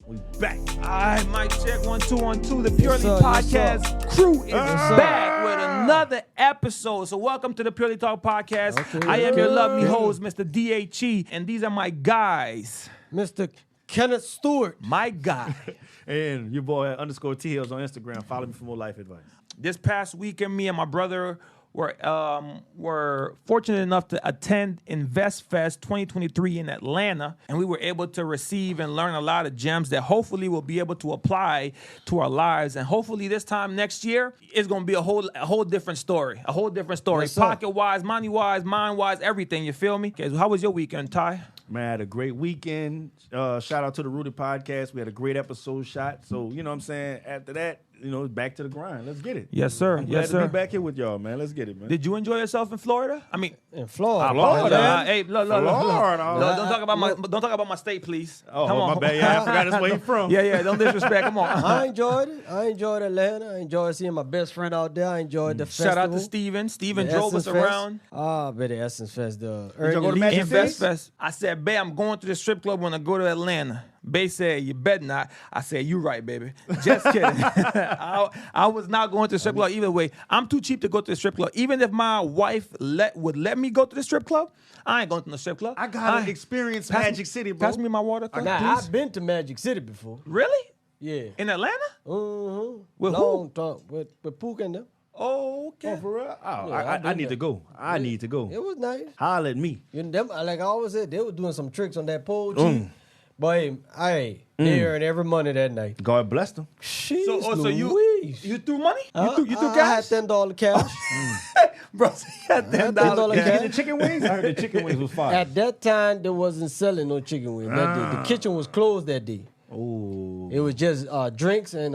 We back. All right, mic check 1 2 1 2. The Purely sir, yes, Podcast crew is back with another episode. So welcome to the Purely Talk Podcast. Okay. I am your lovely host, Mr. DHE, and these are my guys. Mr. Kenneth Stewart. My guy. And your boy _T Hills on Instagram. Follow me for more life advice. This past weekend, me and my brother were fortunate enough to attend InvestFest 2023 in Atlanta, and we were able to receive and learn a lot of gems that hopefully we'll be able to apply to our lives. And hopefully this time next year, it's going to be a whole different story. A whole different story. Yes, sir. Pocket-wise, money-wise, mind-wise, everything. You feel me? Okay, so how was your weekend, Ty? Man, I had a great weekend. Shout out to the Rooted Podcast. We had a great episode shot. So, you know what I'm saying? After that, back to the grind. Let's get it. Yes, sir. I'm glad Yes, to be sir. back here with y'all, man. Let's get it, man. Did you enjoy yourself in Florida? I mean, In Florida. Florida. Hey, look. Florida. No, don't talk about my state, please. Oh, Come on. my bad. Yeah, I forgot that's where he from. Yeah, don't disrespect. Come on. I enjoyed it. I enjoyed Atlanta. I enjoyed seeing my best friend out there. I enjoyed the festival. Shout out to Steven. Steven The drove us Essence Fest. around. But the Essence Fest, the you go to early Magic lead- City? Invest Fest. I said, babe, I'm going to the strip club when I go to Atlanta. Babe said, you better not. I said, you right, baby. Just kidding. I was not going to the strip club either way. I'm too cheap to go to the strip club. Even if my wife would let me go to the strip club, I ain't going to the strip club. I got to experience Magic City, bro. Pass me my water, Now, please. I've been to Magic City before. Really? Yeah. In Atlanta? Mm-hmm. With Long time. With Pook and them. Oh, okay. Oh, for real? Oh, Yeah, I I've been need there. to go. I need to go. It was nice. Holla at me. Them, like I always said, they were doing some tricks on that pole, G. But hey, they earned every money that night. God bless them. Jeez, So Louise. you threw money? You threw I cash? had $10 cash. Bro, so you had $10 $10 cash. cash. The chicken wings? I heard the chicken wings was fire. At that time, they wasn't selling no chicken wings that day. The kitchen was closed that day. Oh. It was just drinks and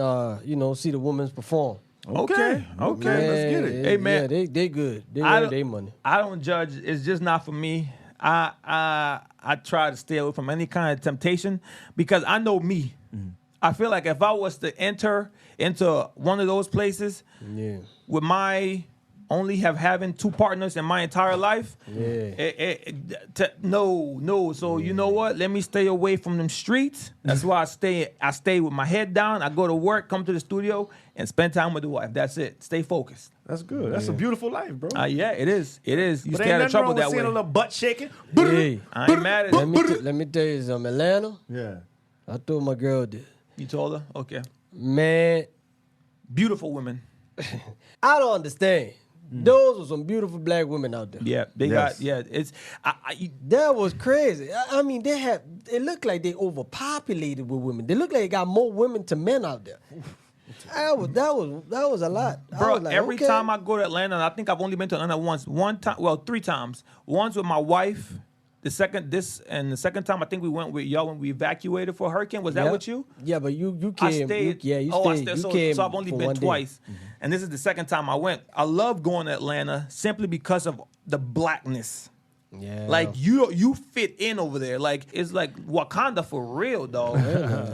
see the women perform. Okay. Let's get it. Hey, man. Yeah, they good. They I earned don't- their money. I don't judge. It's just not for me. I try to stay away from any kind of temptation because I know me. I feel like if I was to enter into one of those places Yeah. with my only having two partners in my entire life, Yeah. no. So you know what? Let me stay away from them streets. That's why I stay with my head down. I go to work, come to the studio, and spend time with the wife. That's it. Stay focused. That's good. That's a beautiful life, bro. Yeah, it is. It is. You But stay out ain't of trouble nothing wrong with that seeing way. a little butt shaking. Hey, I ain't mad at it. let me tell you something. Atlanta, Yeah. I told my girl this. You told her? Okay. Man, Beautiful women. I don't understand. Those were some beautiful black women out there. Yeah, they Yes. got, it's, That was crazy. I mean, it looked like they overpopulated with women. They looked like they got more women to men out there. That was a lot. I bro, was like, every okay. time I go to Atlanta, and I think I've only been to Atlanta once. Three times. Once with my wife. The second time I think we went with y'all when we evacuated for a hurricane. Was that Yeah. with you? Yeah, but you I came. stayed. You I stayed. stayed. You So, came so I've only for been one day. twice, and this is the second time I went. I love going to Atlanta simply because of the blackness. Yeah. Like you fit in over there. Like it's like Wakanda for real, dog.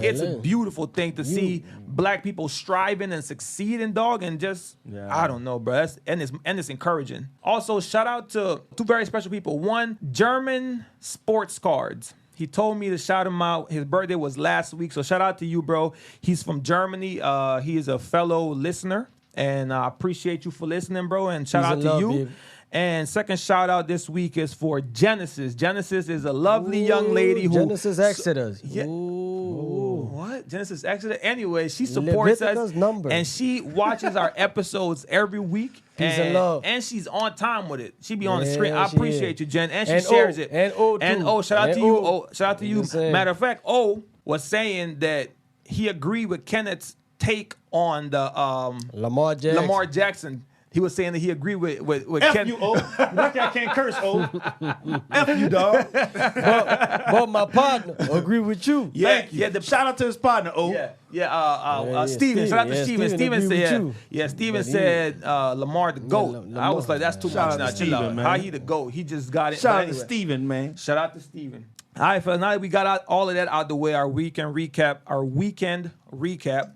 It's a beautiful thing to see black people striving and succeeding, dog. And just I don't know, bro. And it's encouraging. Also, shout out to two very special people. One, German Sports Cards. He told me to shout him out. His birthday was last week, so shout out to you, bro. He's from Germany. He is a fellow listener, and I appreciate you for listening, bro. And shout Peace out and to love, you. baby. And second shout out this week is for Genesis. Genesis is a lovely young lady who Genesis Exodus. Yeah. Ooh. What? Genesis Exodus. Anyway, she supports Leviticus us number. and she watches our episodes every week. Peace and love. And she's on time with it. She be on the Yeah, screen. I she appreciate is. you, Jen. And she And shares O. it. And O, too. And shout out And to you. O. Shout out to you. Just saying. Matter of fact, O was saying that he agreed with Kenneth's take on the Lamar Jackson. Lamar Jackson. He was saying that he agreed with F Ken. you, O. Lucky I can't curse, O. F you, dog. But my partner agree with you. Thank you. Yeah, Shout out to his partner, O. Yeah, Steven. Shout out to Steven. Steven. Yeah, Steven Steven agree said, with you. Steven But he- said Lamar the GOAT. Lamar. I was like, that's too Shout much out now. to Chill Steven, out. man. How he the GOAT? He just got it. Shout But out anyway, to Steven, man. Shout out to Steven. All right, fellas, now that we got all of that out the way, our weekend recap,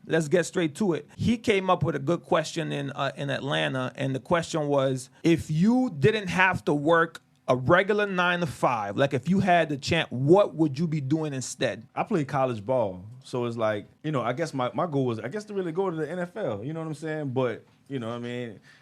let's get straight to it. He came up with a good question in Atlanta, and the question was, if you didn't have to work a regular 9 to 5, like if you had the chance, what would you be doing instead? I played college ball, So it's like, I guess my goal was, to really go to the NFL. You know what I'm saying? But,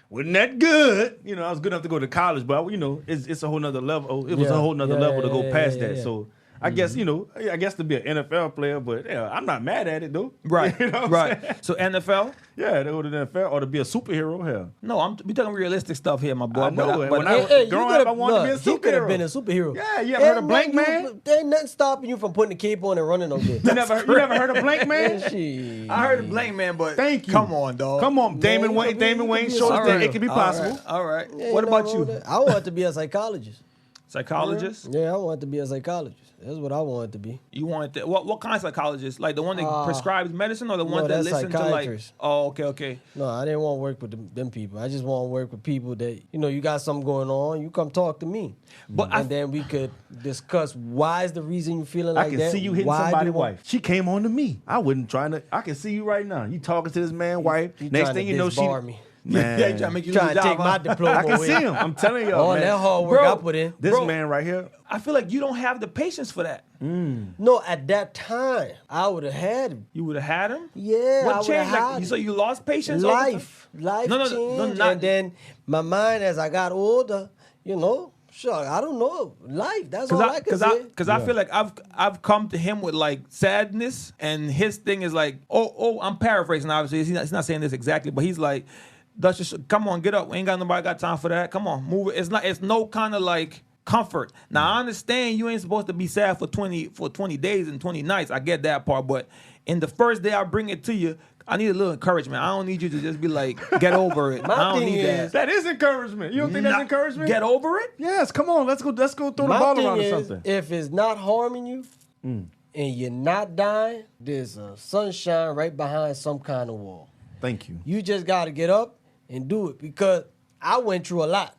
wasn't that good. I was good enough to go to college, but, it's a whole nother level. It was a whole nother level to go past that. Yeah. So I guess, I guess to be an NFL player, but I'm not mad at it, though. Right, right. Saying? So NFL? Yeah, to go to the NFL or to be a superhero, hell. No, we talking realistic stuff here, my boy. I know. But Growing up, I wanted to be a He could have superhero. been a superhero. Yeah, you ever heard of Blank Man? There ain't nothing stopping you from putting the cape on and running no good. You never heard of Blank Man? Shit. I heard of Blank Man, but Thank you. come on, dog. Come on, Damon you Wayne. could be- Damon you Wayne could be a shows that superhero. it can be possible. All right. Yeah, What ain't about nothing wrong you? with that. I wanted to be a psychologist. Psychologist? Yeah, I wanted to be a psychologist. That's what I wanted to be. You wanted to, what kind of psychologist? Like the one that prescribes medicine or the one no, that that's listens to like? psychiatrist. Oh, okay. No, I didn't want to work with them people. I just want to work with people that, you got something going on. You come talk to me. But and then we could discuss why is the reason you feeling I like can that. see you hitting Why do somebody's you want- wife. She came on to me. I wasn't trying to. I can see you right now. You talking to this man's wife. You Next trying thing to you know, she. disbar me. Man, Yeah, you trying to make you Trying lose to your take job, my huh? diploma I can away. see him. I'm telling y'all, All man. that hard work Bro, I put in. This Bro. man right here. I feel like you don't have the patience for that. No, at that time, I would have had him. You would have had him. Yeah, I What would changed? have Like, had so you lost patience. over time? life No, changed, not- and then my mind as I got older, sure, I don't know, life. That's all I can say. Because I feel like I've come to him with like sadness, and his thing is like, I'm paraphrasing obviously. He's not saying this exactly, but he's like, Dutch, come on, get up. We ain't got nobody got time for that. Come on, move it. It's no kind of like comfort. Now I understand you ain't supposed to be sad for 20 days and 20 nights. I get that part, but in the first day I bring it to you, I need a little encouragement. I don't need you to just be like, get over it. My I don't thing need is- that. That is encouragement. You don't think that's Not- encouragement? Get over it? Yes, come on. Let's go throw the My ball thing around or is, something. if it's not harming you and you're not dying, there's a sunshine right behind some kind of wall. Thank you. You just got to get up and do it because I went through a lot.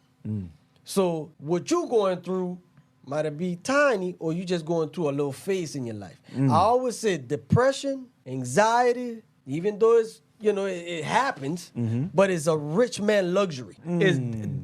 So what you going through might be tiny or you just going through a little phase in your life. I always say depression, anxiety, even though it's, it happens, but it's a rich man luxury. Is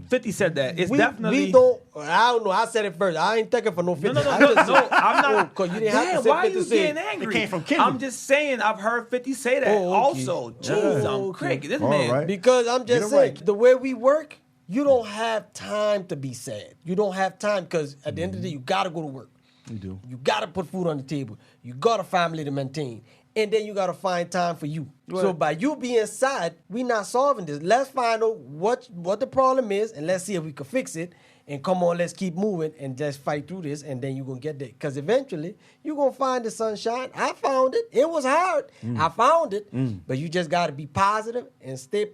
50 said that. It's We definitely. don't, I don't know, I said it first. I ain't thinking for no 50. No, I just said- I'm not. Because you didn't have Damn, to say why are 50 you cent. getting angry? It came from Kendrick. I'm just saying, I've heard 50 say that Oh, okay. also. Jeez, Oh, I'm okay. crazy. This All man. right. Because I'm Get just it saying, right. the way we work, you don't have time to be sad. You don't have time because at the end of the day, you got to go to work. You do. You got to put food on the table. You got a family to maintain. And then you got to find time for you. So by you being sad, we not solving this. Let's find out what the problem is and let's see if we can fix it. And come on, let's keep moving and just fight through this. And then you're going to get there. Because eventually, you're going to find the sunshine. I found it. It was hard. I found it. But you just got to be positive and stay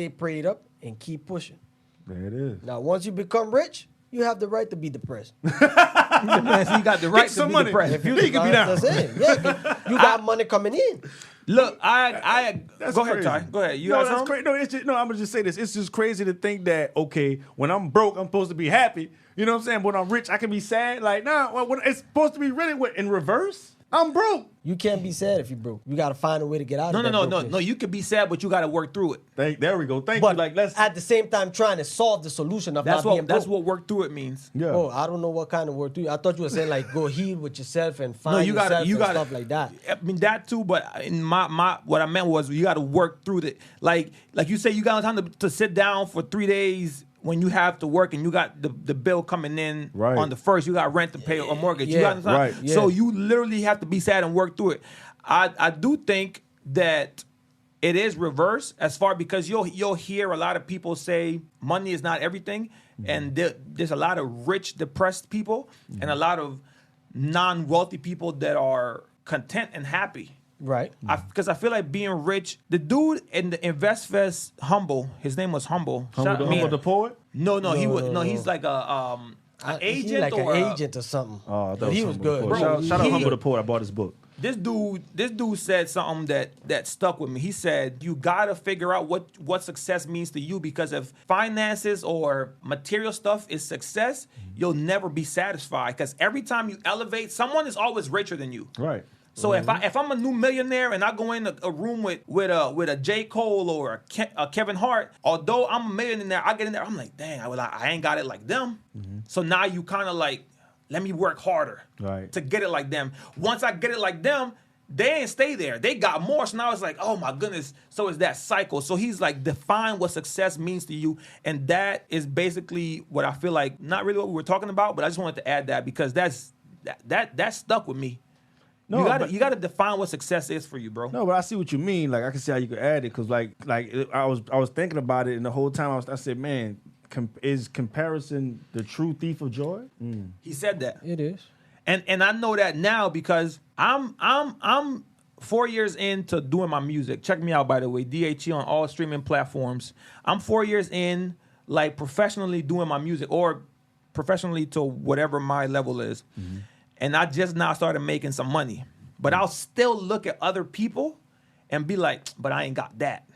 prayed up and keep pushing. There it is. Now, once you become rich, you have the right to be depressed. Man, so you got the right to some be money. depressed. If you- can be down. That's it. Yeah, 'cause you got money coming in. Look, I That's go ahead, crazy. Ty. Go ahead. You no, got that's something? crazy. No, it's just, I'm gonna just say this. It's just crazy to think that when I'm broke, I'm supposed to be happy. You know what I'm saying? When I'm rich, I can be sad. Like, when it's supposed to be really in reverse. I'm broke. You can't be sad if you broke. You got to find a way to get out of that No. brokenness. You could be sad, but you got to work through it. There we go. Thank But you. Like, let's. at the same time, trying to solve the solution of not being broke. That's what work through it means. Yeah. Oh, I don't know what kind of work do you. I thought you were saying like go heal with yourself and find No, you yourself got and to stuff like that. I mean that too, but in my what I meant was you got to work through it. Like you say, you got time to sit down for 3 days when you have to work and you got the bill coming in Right. on the first. You got rent to pay or mortgage. You Yeah, got time? right. So Yeah. you literally have to be sad and work through it. I do think that it is reverse as far because you'll hear a lot of people say money is not everything, and there's a lot of rich depressed people and a lot of non-wealthy people that are content and happy. Right. Because I feel like being rich, the dude in the InvestFest, Humble, his name was Humble. Humble the poet? No, he was no, no, no. he's like an He's agent like or an agent or something. Oh, I thought But he it was Humble the good. Poet. Bro, Shout out he- Humble the Poet. I bought his book. This dude said something that stuck with me. He said, you gotta figure out what success means to you, because if finances or material stuff is success, you'll never be satisfied. Because every time you elevate, someone is always richer than you. Right. So if I'm a new millionaire and I go in a room with a J. Cole or a Kevin Hart, although I'm a millionaire, I get in there, I'm like, dang, I ain't got it like them. So now you kind of like, let me work harder Right. to get it like them. Once I get it like them, they ain't stay there. They got more. So now it's like, oh my goodness. So it's that cycle. So he's like, define what success means to you. And that is basically what I feel like, not really what we were talking about, but I just wanted to add that because that stuck with me. No, you gotta define what success is for you, bro. No, but I see what you mean. Like I can see how you could add it because I was thinking about it, and the whole time I said, man, is comparison the true thief of joy? Mm. He said that. It is. And I know that now because I'm 4 years into doing my music. Check me out, by the way, DHE on all streaming platforms. I'm 4 years in, like professionally doing my music or professionally to whatever my level is. Mm-hmm. And I just now started making some money. But I'll still look at other people and be like, but I ain't got that.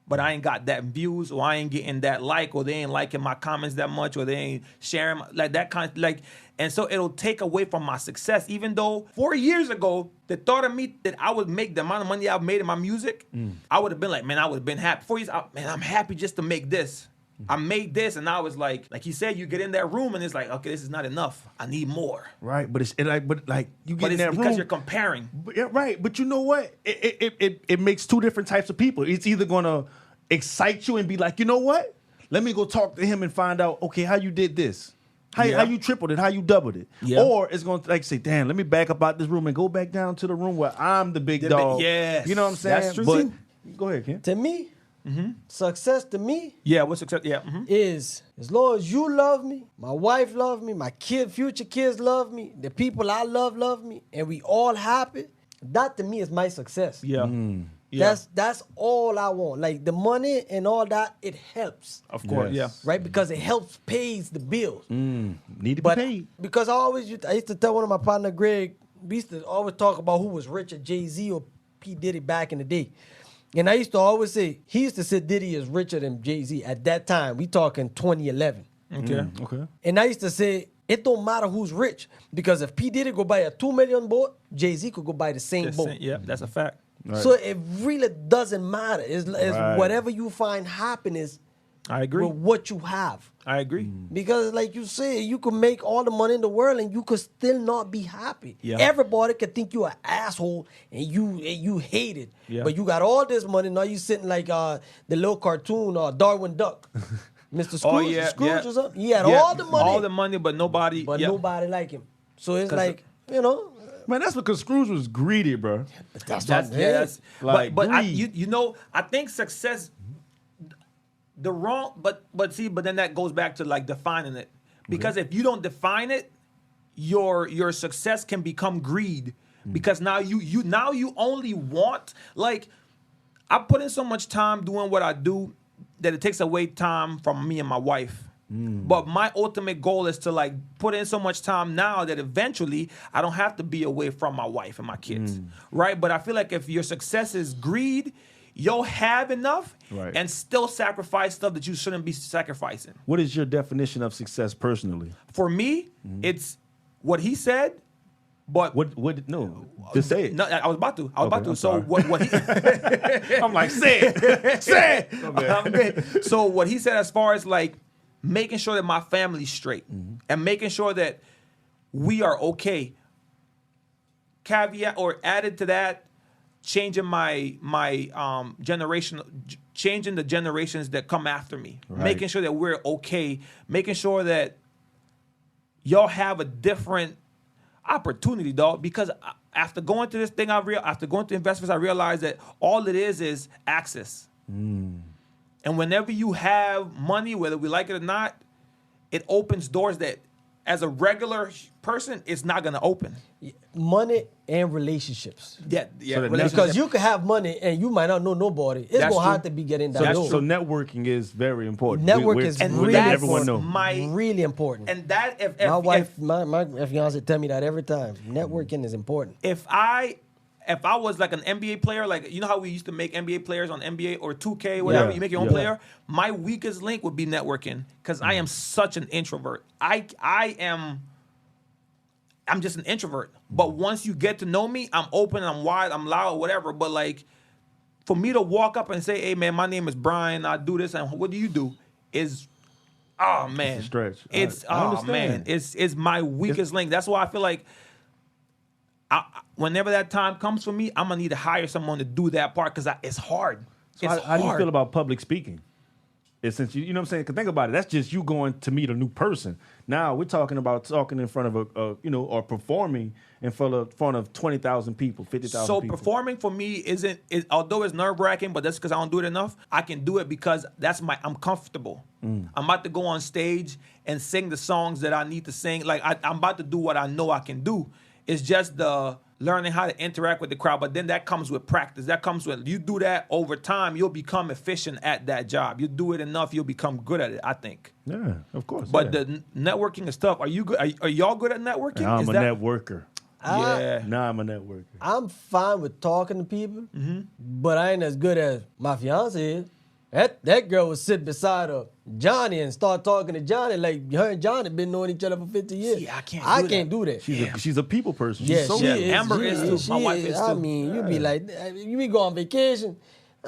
But I ain't got that views, or I ain't getting that like, or they ain't liking my comments that much, or they ain't sharing like that kind of, like, and so it'll take away from my success. Even though 4 years ago, the thought of me that I would make the amount of money I've made in my music, I would have been like, man, I would have been happy. 4 years, man, I'm happy just to make this. I made this, and I was like he said, you get in that room, and it's like, okay, this is not enough. I need more. Right, but you get in that room because you're comparing. But, yeah, right, but you know what? It makes two different types of people. It's either gonna excite you and be like, you know what? Let me go talk to him and find out, okay, how you did this. How you tripled it, how you doubled it. Yeah. Or it's going to say, damn, let me back up out this room and go back down to the room where I'm the big dog. Yes. You know what I'm saying? That's true. But, go ahead, Ken. To me, success to me what's success? Is as long as you love me, my wife love me, my future kids love me, the people I love me, and we all happy, that to me is my success. Yeah. That's all I want. Like the money and all that, it helps. Of course, yes. Right? Because it helps pays the bills. Need to be paid. Because I used to tell one of my partner, Greg, we used to always talk about who was richer, Jay-Z or P. Diddy back in the day. And I used to always say, he used to say Diddy is richer than Jay-Z at that time. We talking 2011. Okay. And I used to say, it don't matter who's rich. Because if P. Diddy go buy a $2 million boat, Jay-Z could go buy the same boat. Yeah, that's a fact. Right. So it really doesn't matter. It's Right. whatever you find happiness I agree. with what you have. I agree. Because like you say, you can make all the money in the world and you could still not be happy. Yeah. Everybody could think you an asshole and you hate it. Yeah. But you got all this money, now you sitting like the little cartoon Darwin Duck. Mr. Scrooge, Scrooge or something. He had all the money. All the money, but nobody. Nobody like him. So it's like, you know. Man, that's because Scrooge was greedy, bro. That's like but greed. I think success. The wrong, but then that goes back to like defining it, because if you don't define it, your success can become greed, because now you only want, like, I put in so much time doing what I do that it takes away time from me and my wife. But my ultimate goal is to like put in so much time now that eventually I don't have to be away from my wife and my kids, right? But I feel like if your success is greed, you'll have enough and still sacrifice stuff that you shouldn't be sacrificing. What is your definition of success personally? For me, it's what he said, but what? No, just say it. No, I was about to. I'm So sorry. what he I'm like, say it, say it. Okay. So what he said, as far as like making sure that my family's straight and making sure that we are okay. Caveat or added to that, changing my generation, changing the generations that come after me, making sure that we're okay, making sure that y'all have a different opportunity, dog. Because after going to this thing, after going to investments, I realized that all it is access. And whenever you have money, whether we like it or not, it opens doors that, as a regular person, it's not going to open. Money and relationships. Yeah, So Because you can have money and you might not know nobody. It's That's going to have true. to be getting that door. So networking is very important. Network is really letting everyone know. really important. And that if my wife, my fiance tell me that every time. Networking is important. if I was like an NBA player, like, you know how we used to make NBA players on NBA or 2K, whatever, Yeah, you make your own yeah. player, my weakest link would be networking, because I am such an introvert. I'm just an introvert. But once you get to know me, I'm open, I'm wide, I'm loud, whatever. But like, for me to walk up and say, hey man, my name is Brian, I do this, and what do you do? Is, oh man. It's a stretch. It's, I oh understand. man, it's my weakest link. That's why I feel like whenever that time comes for me, I'm gonna need to hire someone to do that part because it's hard. So how do you feel about public speaking? Since you know what I'm saying? Because think about it. That's just you going to meet a new person. Now we're talking about talking in front of or performing in front of 20,000 people, 50,000 So people. performing for me although it's nerve wracking, but that's because I don't do it enough. I can do it because I'm comfortable. I'm about to go on stage and sing the songs that I need to sing. Like I'm about to do what I know I can do. It's just the learning how to interact with the crowd, but then that comes with practice. That comes with, you do that over time, you'll become efficient at that job. You do it enough, you'll become good at it, I think. Yeah, of course. But the networking and stuff, are you good? Are y'all good at networking? I'm a networker. Yeah. Nah, I'm a networker. I'm fine with talking to people, but I ain't as good as my fiance is. That girl would sit beside her Johnny and start talking to Johnny like her and Johnny been knowing each other for 50 years. See, I can't do that. She's a people person. Yeah, She's so she is. Amber is too. My wife is too. I mean, you be like, we go on vacation.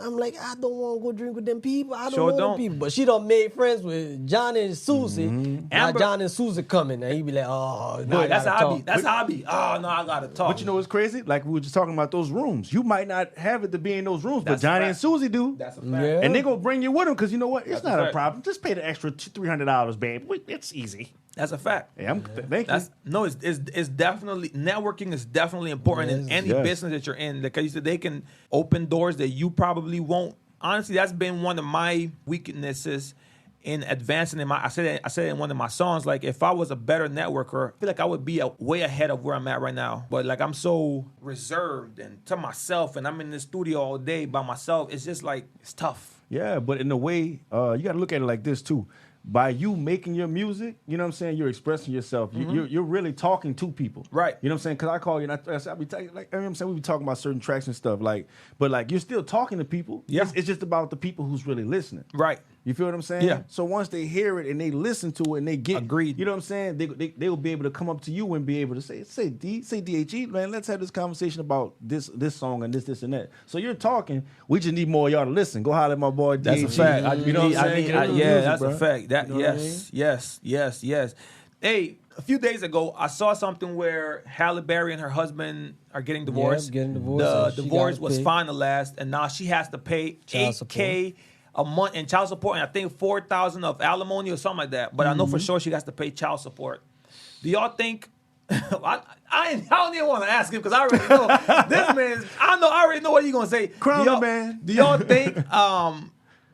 I'm like, I don't want to go drink with them people. I don't know them people. But she done made friends with Johnny and Susie. Now Johnny and Susie coming. And he be like, oh, no, that's a hobby. That's a hobby. Oh, no, I got to talk. But you know what's crazy? Like we were just talking about those rooms. You might not have it to be in those rooms, but Johnny and Susie do. That's a fact. Yeah. And they going to bring you with them because you know what? It's not a problem. Just pay the extra $300, babe. It's easy. That's a fact. Yeah, thank you. No, it's definitely, networking is definitely important in any business that you're in. Because they can open doors that you probably won't. Honestly, that's been one of my weaknesses in advancing in I said it in one of my songs. Like, if I was a better networker, I feel like I would be way ahead of where I'm at right now. But like, I'm so reserved and to myself, and I'm in the studio all day by myself. It's just like, it's tough. Yeah, but in a way, you got to look at it like this too. By you making your music, you know what I'm saying, you're expressing yourself. You're really talking to people. Right. You know what I'm saying? Because I call you and I be like, you know what I'm saying, we be talking about certain tracks and stuff. But you're still talking to people. Yeah. It's just about the people who's really listening. Right. You feel what I'm saying? Yeah. So once they hear it and they listen to it and they get, agreed. You know what I'm saying? They will be able to come up to you and be able to say DHE, man, let's have this conversation about this song and this and that. So you're talking. We just need more of y'all to listen. Go holler at my boy. That's DHE. a fact. You know what I'm saying? That's a fact. That you know yes. Hey, a few days ago, I saw something where Halle Berry and her husband are getting divorced. Yep, getting divorced. The divorce was finalized, and now she has to pay $8,000 a month in child support, and I think $4,000 of alimony or something like that. But I know for sure she has to pay child support. Do y'all think? I don't even want to ask him because I already know this man. I already know what he's gonna say. Crown man. Do y'all think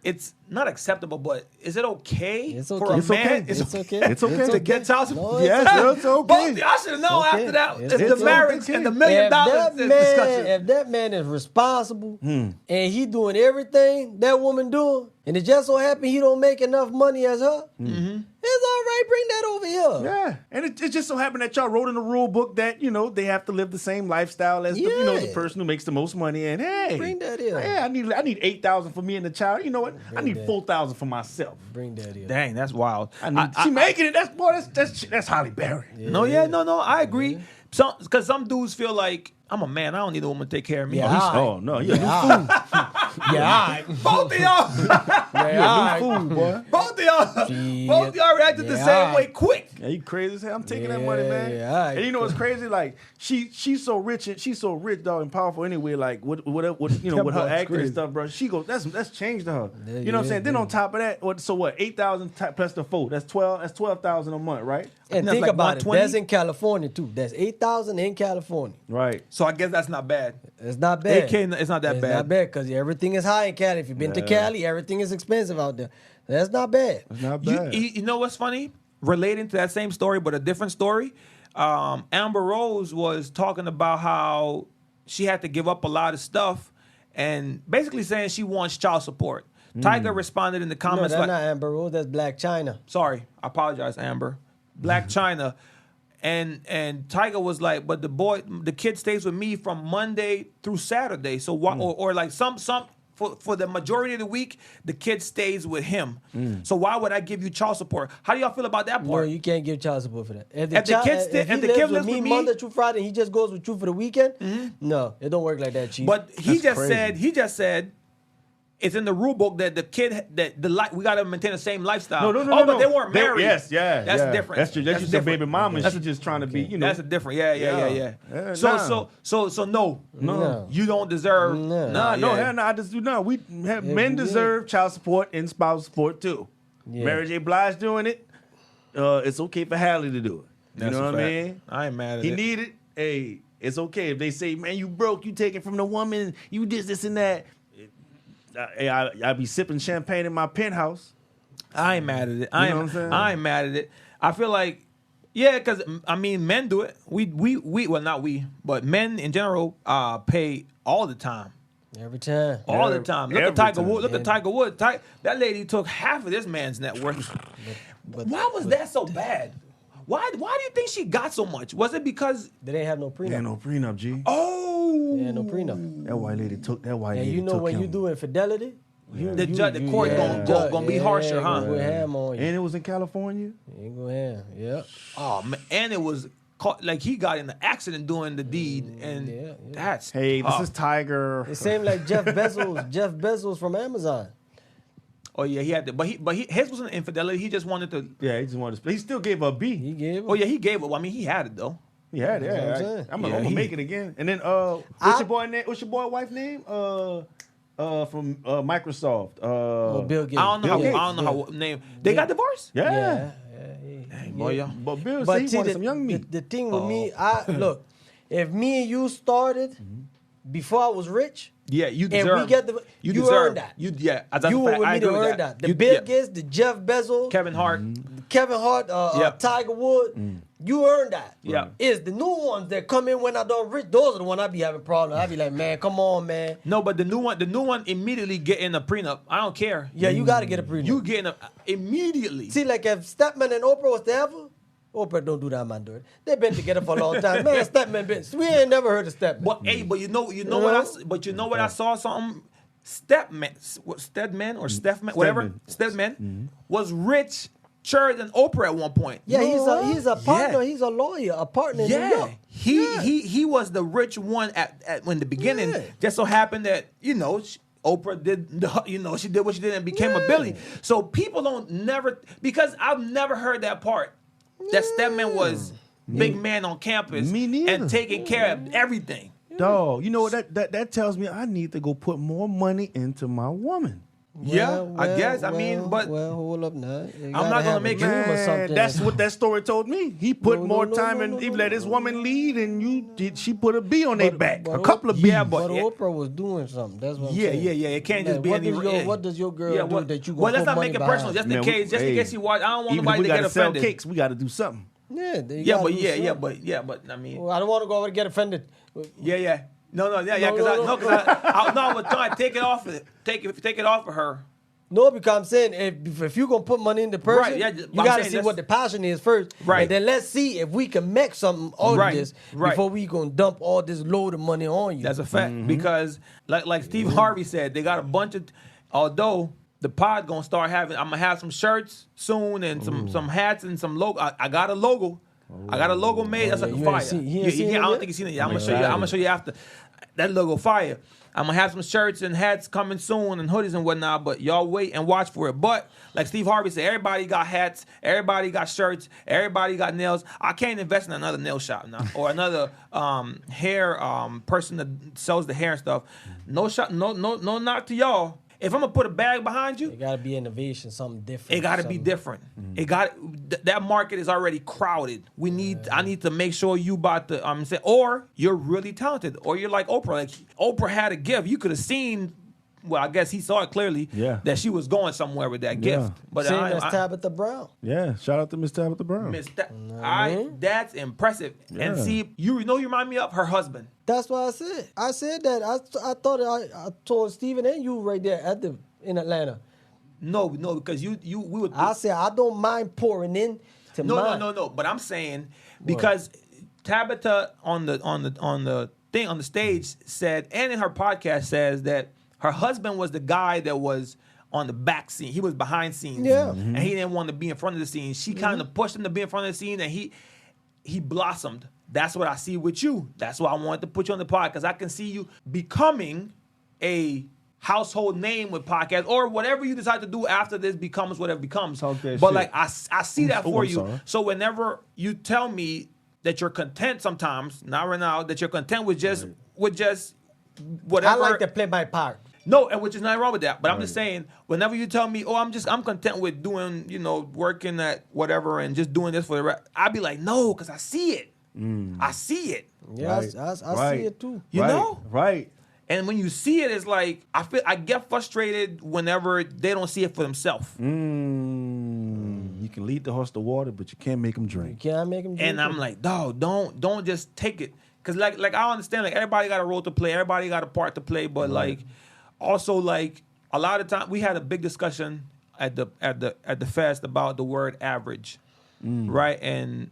it's not acceptable, but is it okay for a man? It's okay. It's okay to get child support. Yes, it's okay. Both, I should have known after that. It's It's the okay. marriage and the $1 million discussion. If that man is responsible and he doing everything that woman doing, and it just so happen he don't make enough money as her, it's all right. Bring that over here. Yeah, and it just so happened that y'all wrote in the rule book that they have to live the same lifestyle as the person who makes the most money. And hey, Bring that in. Yeah, I need $8,000 for me and the child. You know what? I need $4,000 for myself. Bring that in. Dang, that's wild. She making it. That's Halle Berry. Yeah. No, I agree. Because some dudes feel like, I'm a man, I don't need a woman to take care of me. Yeah. Oh no, you're a new fool. Both of y'all. You're a new fool, boy. Both of y'all reacted the same way quick. Yeah, you crazy as hell. I'm taking that money, man. Yeah, and you know what's crazy? Like she's so rich dog, and powerful anyway. Like with her acting and stuff, bro. She goes, that's changed to her. You know what I'm saying? Then on top of that, what? 8,000 plus the 4. That's 12,000 a month, right? And think about it. That's in California too. That's 8,000 in California. Right. So I guess that's not bad. It's not bad. It's not that bad. It's not bad because everything is high in Cali. If you've been to Cali, everything is expensive out there. That's not bad. It's not bad. You know what's funny? Relating to that same story, but a different story. Amber Rose was talking about how she had to give up a lot of stuff and basically saying she wants child support. Tiger responded in the comments that's not Amber Rose. That's Blac Chyna. Sorry, I apologize, Amber. Blac Chyna. And Tiger was like, but the kid stays with me from Monday through Saturday. So why, or like some for the majority of the week, the kid stays with him. So why would I give you child support? How do y'all feel about that part? No, you can't give child support for that. If the kid lives with me Monday through Friday, and he just goes with you for the weekend. No, it don't work like that, Chief. But he just said it's in the rule book that the kid we got to maintain the same lifestyle. No. But they weren't married. That's different. That's just a different. baby mama, and she's just trying to be, you know. That's a different. Yeah. So no, you don't deserve. No, I just do not. Men deserve child support and spouse support too. Yeah. Mary J. Blige doing it. It's okay for Halle to do it. You know what I mean? I ain't mad at he it. need it. Hey, it's okay if they say, man, you broke, you taking from the woman, you this and that. I be sipping champagne in my penthouse. I ain't mad at it. You know what I'm saying? I ain't mad at it. I feel like, yeah, because I mean, men do it. We well, not we, but men in general pay all the time. Every time. All the time. Look at Tiger Woods. Look Yeah. at Tiger Woods. That lady took half of this man's net worth. Why was that so bad? Why do you think she got so much? Was it because They didn't have no prenup. Ain't no prenup, G. oh They had no prenup. That white lady took that white And lady. you know took when him. you do infidelity, the court gonna be harsher, huh? Go ham on you. And it was in California. Ain't go ham. Yep. Oh man, and it was caught, like he got in an accident doing the deed, and Yeah. that's Hey, this tough. is Tiger. It seemed like Jeff Bezos. Jeff Bezos from Amazon. Oh yeah, he had to, but his wasn't infidelity. He just wanted to. Yeah, he just wanted to. He still gave her a B. He gave. Oh yeah, he gave it. Well, I mean, he had it though. Yeah, That's what I'm saying. I'm Yeah, gonna he- make it again. And then what's your boy name? What's your boy wife name? From Microsoft. Bill Gates. I don't know. Bill Gates. I don't know how name. They got divorced. Yeah. Boy, yeah. But Bill But said he see, wanted the, some young meat. the thing with me, I look. If me and you started before I was rich, Yeah, you and deserve. we get the, you deserve earned that. You that's You a were fact. with I me agree to with earn that. The You- Bill yeah. Gates, the Jeff Bezos, Kevin Hart. Kevin Hart, Yep. Tiger Wood, you earned that. Yeah. It's the new ones that come in when I don't rich. Those are the ones I be having problems. I be like, man, come on, man. No, but the new one immediately getting a prenup. I don't care. Yeah, you got to get a prenup. You getting a immediately. See, like if Stepman and Oprah was to ever, Oprah don't do that, man. Do it. They've been together for a long time, man. Stepman been. We ain't never heard of Stepman. But hey, but you know what I saw something. Stedman or Stepman, whatever. Stedman was richer than Oprah at one point. Yeah, he's a partner. Yeah. He's a lawyer, a partner in New Yeah, York. he was the rich one at when the beginning. Yeah. Just so happened that Oprah did she did what she did and became a Billy. So people don't never, because I've never heard that part that Stedman was big man on campus Me neither. and taking care of everything. Dog, you know what that tells me? I need to go put more money into my woman. I guess. I mean, but hold up now. I'm not gonna make it- Man, that's what that story told me. He put more time and he let his woman lead, and she put a B on their back, a couple of B's. Yeah, But yeah. Oprah was doing something. That's what I'm Yeah, saying. yeah. It can't just Like, be any. what does your girl do that you gonna Well, let's put not money make it personal. behind? Just in Man, case he watch. I don't want even if nobody we to get gotta sell offended. cakes, we got to do something. Yeah, Yeah, but I mean, I don't want to go over and get offended. yeah. No, because I was trying to take it off of it. Take it off of her. No, because I'm saying if you're gonna put money in the person, Right, yeah, you but I'm gotta saying see that's- what the passion is first. Right. And then let's see if we can make something out Right, of this right. before we gonna dump all this load of money on you. That's a fact. Mm-hmm. Because like Steve Harvey said, they got a bunch of. Although the pod gonna start having, I'm gonna have some shirts soon and some hats and some logo. I got a logo. I got a logo made. That's yeah, like you fire. ain't seen- he ain't seen it I don't yet? think he's seen it yet. I'm gonna show you after. That logo fire. I'm gonna have some shirts and hats coming soon and hoodies and whatnot, but y'all wait and watch for it. But like Steve Harvey said, everybody got hats, everybody got shirts, everybody got nails. I can't invest in another nail shop now or another hair person that sells the hair and stuff. No shop, no knock to y'all. If I'm gonna put a bag behind you, It gotta be innovation, something different. it got to be something- different. It got that market is already crowded. I need to make sure you bought the. I'm saying, or you're really talented, or you're like Oprah. Like Oprah had a gift. You could have seen. Well, I guess he saw it clearly. Yeah. That she was going somewhere with that Yeah. gift. But Same as Tabitha Brown. Yeah, shout out to Miss Tabitha Brown. that's impressive. And Yeah. see, you remind me of her husband. That's what I said. I said that. I thought I told Steven and you right there in Atlanta. No, because we would. I said I don't mind pouring in to mine. No. But I'm saying because Tabitha on the thing on the stage said, and in her podcast says that her husband was the guy that was on the back scene. He was behind scenes. Yeah. And he didn't want to be in front of the scene. She kind of pushed him to be in front of the scene, and he blossomed. That's what I see with you. That's why I wanted to put you on the pod, because I can see you becoming a household name with podcasts or whatever you decide to do after this becomes whatever becomes. Talk that but shit. like I see that for I'm you. sorry. So whenever you tell me that you're content sometimes, not right now, that you're content with just whatever. I like to play my part. No, and which is nothing wrong with that. But I'm just saying, whenever you tell me, I'm content with doing, working at whatever and just doing this for the rest, I'd be like, no, because I see it. I see it. Yeah, Right. I Right. see it too. You Right. know? Right. And when you see it, it's like I get frustrated whenever they don't see it for themselves. You can lead the horse to water, but you can't make him You drink. can't make him. And I'm like, dog, don't just take it. Cause like I understand, like everybody got a role to play, everybody got a part to play, but like also like a lot of time we had a big discussion at the fest about the word average, right? And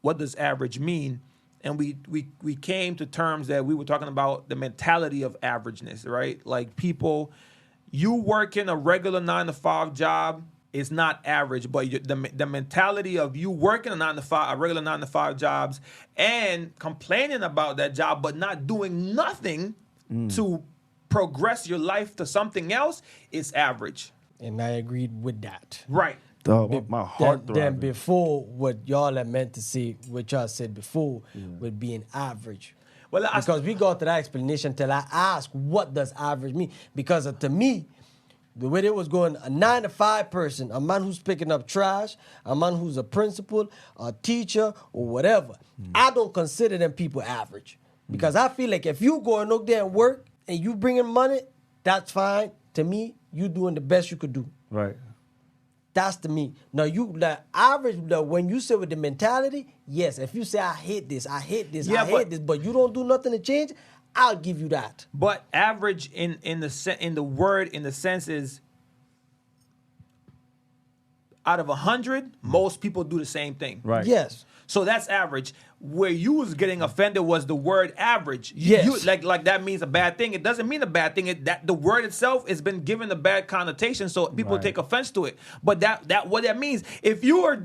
what does average mean? And we came to terms that we were talking about the mentality of averageness, right? Like people, you working a regular 9-to-5 job is not average, but the mentality of you working a regular 9-to-5 jobs and complaining about that job, but not doing nothing to progress your life to something else is average. And I agreed with that. Right. Dog, my heart Then throbbing. before what y'all had meant to say, what y'all said before, with being average. Well, Because we got to that explanation till I asked, what does average mean? Because to me, the way it was going, a 9-to-5 person, a man who's picking up trash, a man who's a principal, a teacher, or whatever, I don't consider them people average. Because I feel like if you going out there and work and you bringing money, that's fine. To me, you doing the best you could do. Right. That's to me. Now the average, when you say with the mentality, yes. If you say I hate this, Yeah, I hate this, but you don't do nothing to change, I'll give you that. But average in the word, in the sense is out of 100, most people do the same thing. Right. Yes. So that's average. Where you was getting offended was the word average. Yes. You, like that means a bad thing. It doesn't mean a bad thing. That the word itself has been given a bad connotation, so people Right. take offense to it. But that what that means, if you are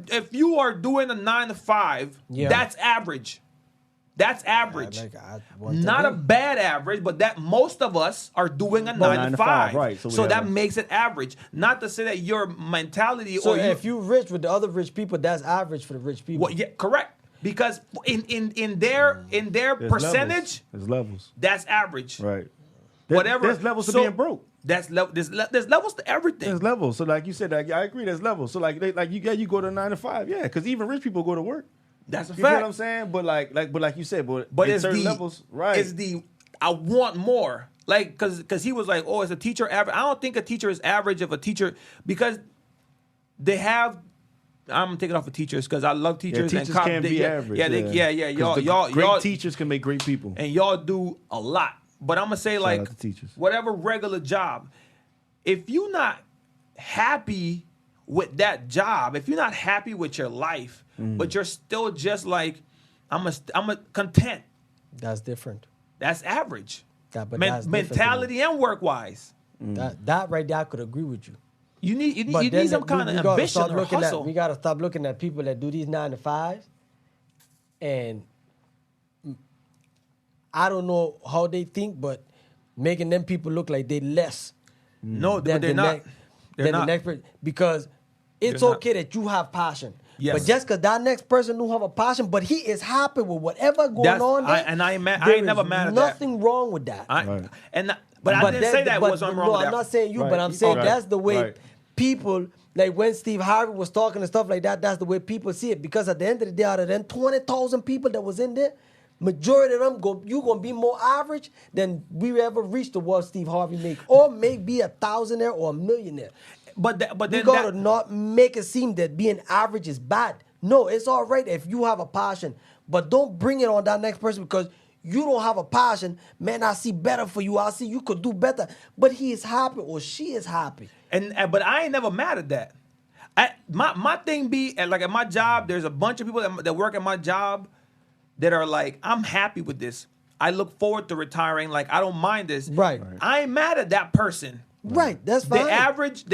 doing a 9-to-5, Yeah. that's average. That's average. I want to Not a agree. bad average, but that most of us are doing a 9-to-5. right. So So, we that have- makes it average. Not to say that your mentality So or if you rich with the other rich people, that's average for the rich people. well, yeah, correct. Because in their There's percentage, There's levels. that's average. Right. Whatever. There's levels to So, being broke. There's levels to everything. There's levels. So like you said, I agree. There's levels. So like you go to 9-to-5, yeah, because even rich people go to work. That's a You know fact. what I'm saying? But like you said, but But in it's certain the levels, right? It's the I want more. Like because he was like, oh, is a teacher average? I don't think a teacher is average of a teacher because they have. I'm taking off of teachers because I love teachers. teachers and can be average. Y'all, great teachers can make great people. and y'all do a lot. But I'm gonna say like out to teachers. whatever regular job, if you're not happy with that job, if you're not happy with your life, but you're still just like I'm a content. That's different. That's average. But that's different to me. Mentality and work wise. That right there, I could agree with you. You need But then some kind of gotta ambition start or looking hustle. we gotta stop looking at people that do these 9-to-5s, and I don't know how they think, but making them people look like they less. No, than but they're the not. next- They're than not. the next person, because it's They're not. okay that you have passion. Yes. But just because that next person don't have a passion, but he is happy with whatever going That's- on there, I ain't there never is mad at that. nothing wrong with that. I Right. but I didn't say that but- was wrong no, with that. I'm not saying you, Right. but I'm saying Right. that's the way Right. people, like when Steve Harvey was talking and stuff like that, that's the way people see it. Because at the end of the day, out of them 20,000 people that was in there, majority of them you gonna be more average than we ever reached to what Steve Harvey make, or maybe a thousandaire or a millionaire. but We then gotta not make it seem that being average is bad. No, it's all right if you have a passion, but don't bring it on that next person because you don't have a passion. Man, I see better for you. I see you could do better. But he is happy or she is happy. And but I ain't never mad at that. My thing be like at my job, there's a bunch of people that work at my job that are like, I'm happy with this. I look forward to retiring. Like I don't mind this. Right. I ain't mad at that person. Right, that's fine. The average,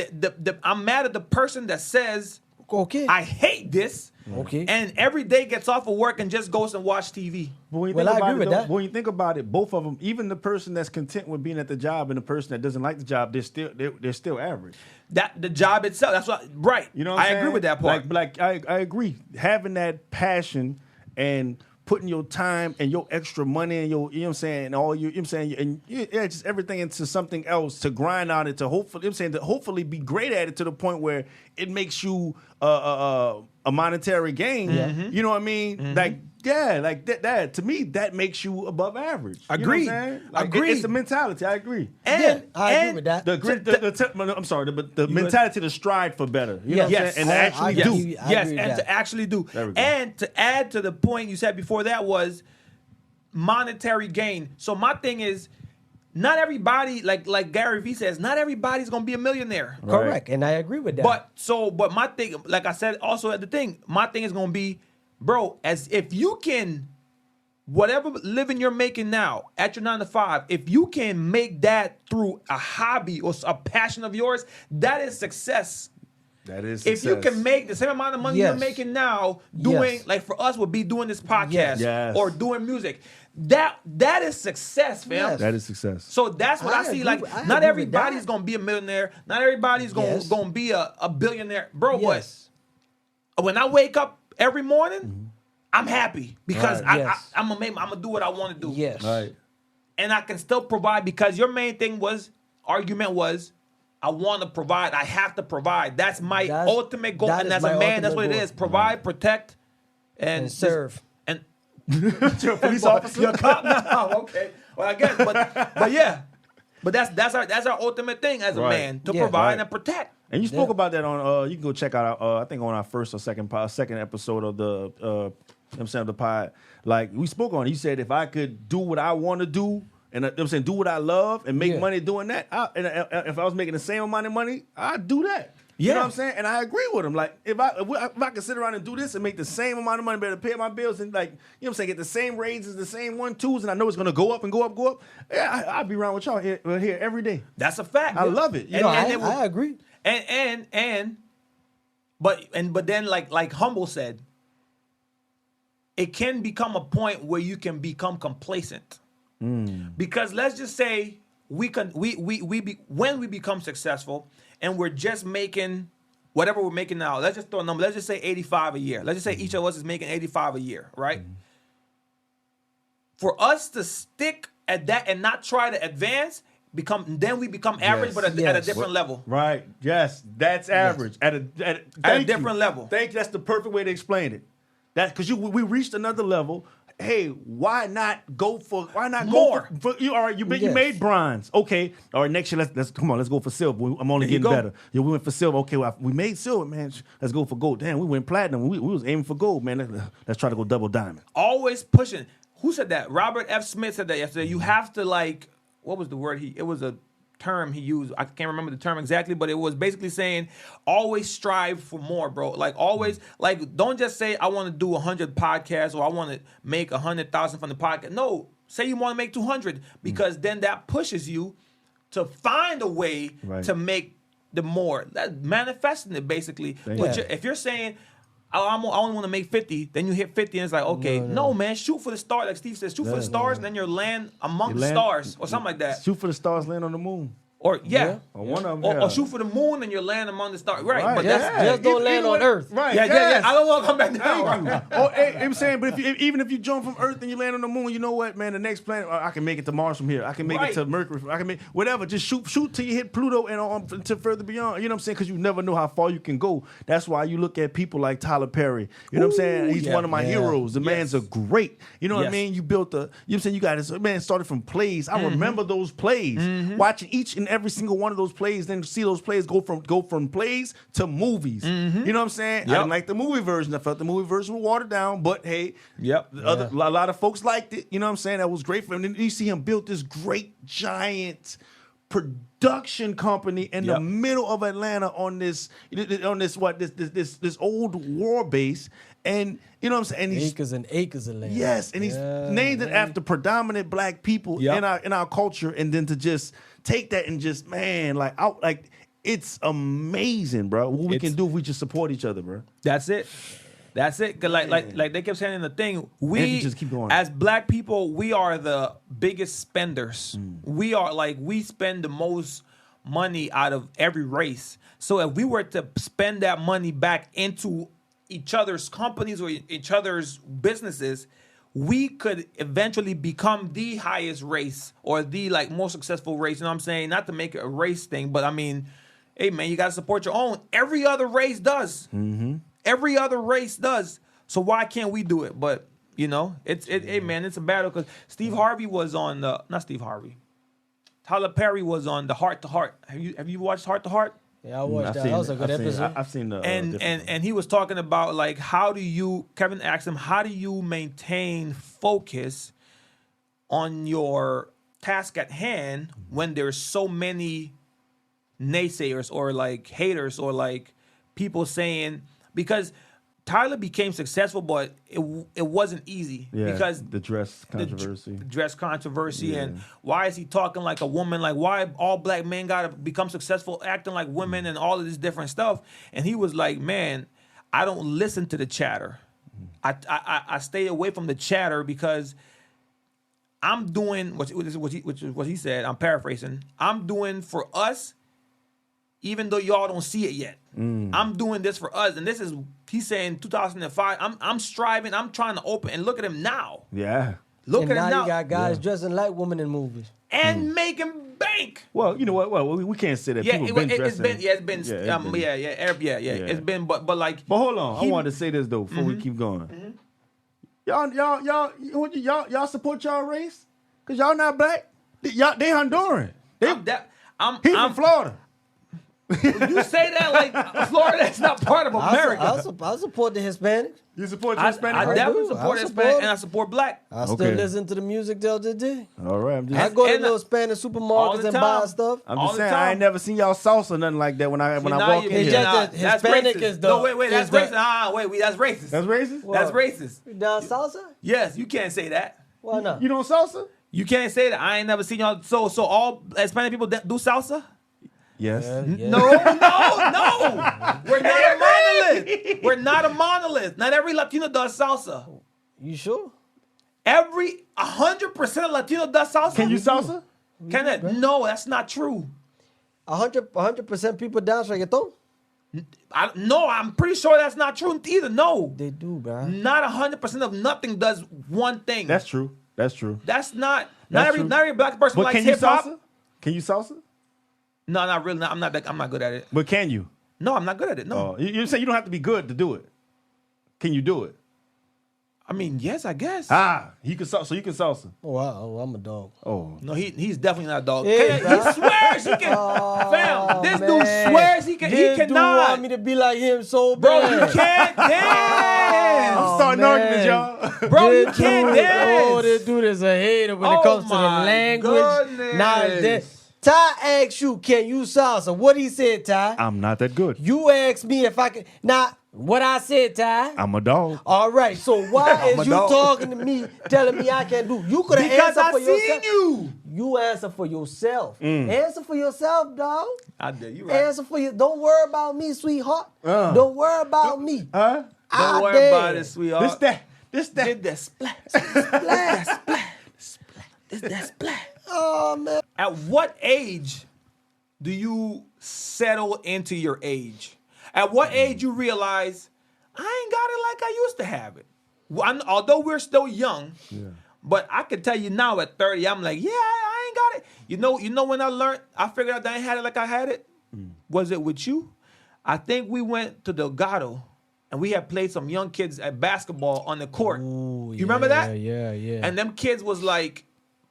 I'm mad at the person that says, Okay. I hate this. Okay. And every day gets off of work and just goes and watch TV. But when you Well, think I about agree it, with though, that. when you think about it, both of them, even the person that's content with being at the job and the person that doesn't like the job, they're still average. That the job itself. That's what. Right. You know what I'm saying? I agree with that part. Like I agree. Having that passion and putting your time and your extra money and your, you know what I'm saying, and all you know what I'm saying, and yeah, just everything into something else to grind on it to hopefully, you know what I'm saying, to hopefully be great at it to the point where it makes you a monetary gain. Mm-hmm. You know what I mean? Like, yeah, like that to me, that makes you above average. Agreed. You know what I'm saying? Like, Agreed. It's the mentality. I agree. And I agree with that. I'm sorry, the mentality to strive for better. You know what I'm Yes. saying? And to actually I do. agree with and that. to actually do. There we go. And to add to the point you said before that was monetary gain. So my thing is, not everybody, like Gary Vee says, not everybody's gonna be a millionaire. Correct, and I agree with that. But my thing, like I said, also at the thing, my thing is gonna be, bro, as if you can, whatever living you're making now at your 9 to 5, if you can make that through a hobby or a passion of yours, that is success. That is If you success. can make the same amount of money Yes. you're making now, doing Yes. like for us would be doing this podcast Yes. or doing music, that is success, fam. Yes. That is success. So that's what I, I see. agree Like, with- I not agree with everybody's that. gonna be a millionaire. Not everybody's gonna Yes. be a billionaire, bro. Yes. But when I wake up every morning, I'm happy because Right. Yes. I'm gonna do what I want to do. Yes. Right. And I can still provide because your main argument was, I want to provide. I have to provide. That's my ultimate goal. that And is as a my man, that's what ultimate it goal. is. Provide, protect, and serve. And You're a police officer? you're a cop now. Okay. Well, I guess, but yeah. But that's our ultimate thing as a Right. man, to Yeah. provide Right. and protect. And you spoke about that on. You can go check out. I think on our first or second episode of the. You know what I'm saying, the pod. Like we spoke on it. You said if I could do what I want to do, and you know what I'm saying, do what I love and make Yeah. money doing that. If I was making the same amount of money, I'd do that. You know Yeah. what I'm saying? And I agree with him. Like if I could sit around and do this and make the same amount of money, better pay my bills and like, you know what I'm saying, get the same raises, the same 1-2s, and I know it's gonna go up and go up, go up. Yeah, I'd be around with y'all here every day. That's a fact. I love it. You No, know, I agree. But then like Humble said, it can become a point where you can become complacent. Because let's just say when we become successful and we're just making whatever we're making now, let's just throw a number. Let's just say 85 a year. Let's just say each of us is making 85 a year, right? For us to stick at that and not try to advance, then we become average, Yes. but at a Yes. different level. Right. Yes, that's average at a At a different level. Thank you. That's the perfect way to explain it. That because we reached another level. Hey, why not go for More. For you? All right, you Yes. made bronze. Okay. All right, next year let's come on. Let's go for silver. I'm only There you getting go. better. Yeah, we went for silver. Okay, well, we made silver, man. Let's go for gold. Damn, we went platinum. We was aiming for gold, man. Let's try to go double diamond. Always pushing. Who said that? Robert F. Smith said that yesterday. You have to what was the word it was a term he used. I can't remember the term exactly, but it was basically saying always strive for more, bro. Like always, don't just say I want to do 100 podcasts or I want to make 100,000 from the podcast. No, say you want to make 200 because then that pushes you to find a way Right. to make the more. That's manifesting it basically. Thank But you. if you're saying I only want to make 50, then you hit 50 and it's like, okay, no, man, shoot for the stars. Like Steve says, shoot for the stars and then you'll land among the stars or something like that. Shoot for the stars, land on the moon. Or yeah. Or one of them. Or yeah. shoot for the moon and you'll land among the stars. Right. Right, But yeah. that's Just don't land on Earth. Right. yeah. yes. I don't want to come back down. Thank you. Oh, hey, I'm saying, but even if you jump from Earth and you land on the moon, you know what, man? The next planet, I can make it to Mars from here. I can make Right. it to Mercury. I can make whatever. Just shoot till you hit Pluto and on to further beyond. You know what I'm saying? Because you never know how far you can go. That's why you look at people like Tyler Perry. You know what I'm saying? He's yeah. one of my Yeah. heroes. The man's a great. You know what I Yes. mean? You built you know what I'm saying? You got this man started from plays. I remember those plays. Watching each and every single one of those plays, then see those plays go from plays to movies. You know what I'm saying? I Yep. didn't like the movie version. I felt the movie version was watered down, but hey, Yep. a lot of folks liked it. You know what I'm saying? That was great for him. And then you see him build this great giant production company in the Yep. middle of Atlanta on this old war base. And you know what I'm saying? And he's Acres and acres of land. yes, and he's named it after predominant black people Yep. in our culture, and then to just take that and just it's amazing, bro. What we can do if we just support each other, bro. That's it. That's it. Cause like they kept saying in the thing, we just keep going. as black people, we are the biggest spenders. We are we spend the most money out of every race. So if we were to spend that money back into each other's companies or each other's businesses, we could eventually become the highest race or the most successful race. You know what I'm saying? Not to make it a race thing, but I mean, hey man, you gotta support your own. Every other race does. Mm-hmm. Every other race does. So why can't we do it? But hey man, it's a battle because Steve Harvey was on not Steve Harvey. Tyler Perry was on the Heart to Heart. Have you watched Heart to Heart? Yeah, I watched that. That was a good episode. I've seen the and he was talking about Kevin asked him, how do you maintain focus on your task at hand when there's so many naysayers or haters or people saying, because Tyler became successful, but it wasn't easy because the dress controversy. The dress controversy, and why is he talking like a woman? Like, why all black men gotta become successful acting like women and all of this different stuff? And he was like, man, I don't listen to the chatter. I stay away from the chatter because I'm doing what he said. I'm paraphrasing. I'm doing for us, even though y'all don't see it yet. I'm doing this for us. And this is, he's saying 2005, I'm striving, I'm trying to open, and look at him now. Yeah. Look at him now. You got guys dressing like women in movies. And making bank. Well, you know what? Well, we can't say that. People been dressing. It's been, but But hold on. I wanted to say this, though, before we keep going. Y'all support y'all race? Because y'all not black? They Honduran. He's from Florida. You say that like Florida's not part of America. I support the Hispanics. You support the Hispanic? I definitely support Hispanic and I support black. I still listen to the music the other day. All right. I go to little Spanish supermarkets and buy stuff. I'm just saying, I ain't never seen y'all salsa or nothing like that when I walk in here. Just Hispanic is the... No, wait, that's racist. That's racist. That's racist? That's racist. You down salsa? Yes, you can't say that. Why not? You don't salsa? You can't say that. I ain't never seen y'all. So all Hispanic people do salsa? Yes. No. We're not a monolith. We're not a monolith. Not every Latino does salsa. You sure? 100% of Latino does salsa. Can you salsa? Can it? No, that's not true. 100% people dance reggaeton? No, I'm pretty sure that's not true either. No. They do, bro. Not 100% of nothing does one thing. That's true. That's not every black person but likes can you hip hop. salsa? Can you salsa? No, not really. I'm not good at it. But can you? No, I'm not good at it. No. You say you don't have to be good to do it. Can you do it? I mean, yes, I guess. He can salsa. So you can salsa. Oh, wow. I'm a dog. Oh. No, he's definitely not a dog. Hey, he swears he can. Fam, this dude swears he can. This He dude cannot. want me to be like him so Bro, bad. you can't dance. I'm starting arguments, y'all. Bro, you can't dance. Oh, this dude is a hater when it comes to the language. Goodness. Now, Ty asked you, can you salsa? What he said, Ty? I'm not that good. You asked me if I can. Now, what I said, Ty? I'm a dog. All right, so why is you talking to me, telling me I can't do? You could have answered for yourself. Because I seen you. You answer for yourself. Answer for yourself, dog. I did. You right. Answer for you. Don't worry about me, sweetheart. Don't worry about me. Don't worry about it, sweetheart. This that. Did that splash. Splash. Is that splash? Oh, man. At what age do you settle into your age? At what age you realize, I ain't got it like I used to have it? Although we're still young, but I can tell you now at 30, I'm like, yeah, I ain't got it. You know when I figured out that I ain't had it like I had it? Was it with you? I think we went to Delgado, and we had played some young kids at basketball on the court. Ooh, you remember that? Yeah. And them kids was like,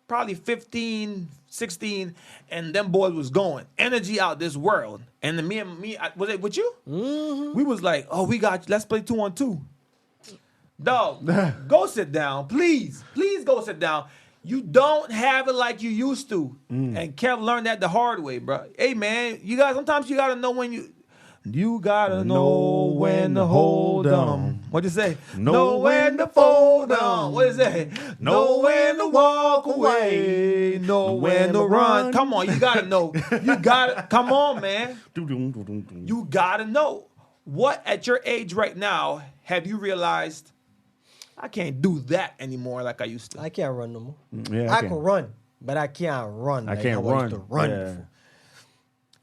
probably 15, 16, and them boys was going. Energy out this world. And then me, was it with you? Mm-hmm. We was like, oh, we got you. Let's play 2-on-2. Dog, go sit down. Please go sit down. You don't have it like you used to. And Kev learned that the hard way, bro. Hey, man, sometimes you got to know when you got to know when to hold them. What'd you say? Know when to fold on. What is that? Know when to walk away. Know when to run. Come on, you gotta know. You gotta. Come on, man. You gotta know. What at your age right now have you realized? I can't do that anymore like I used to. I can't run no more. Yeah, I can run, but I can't run. I like can't how I used run. to run Yeah. before.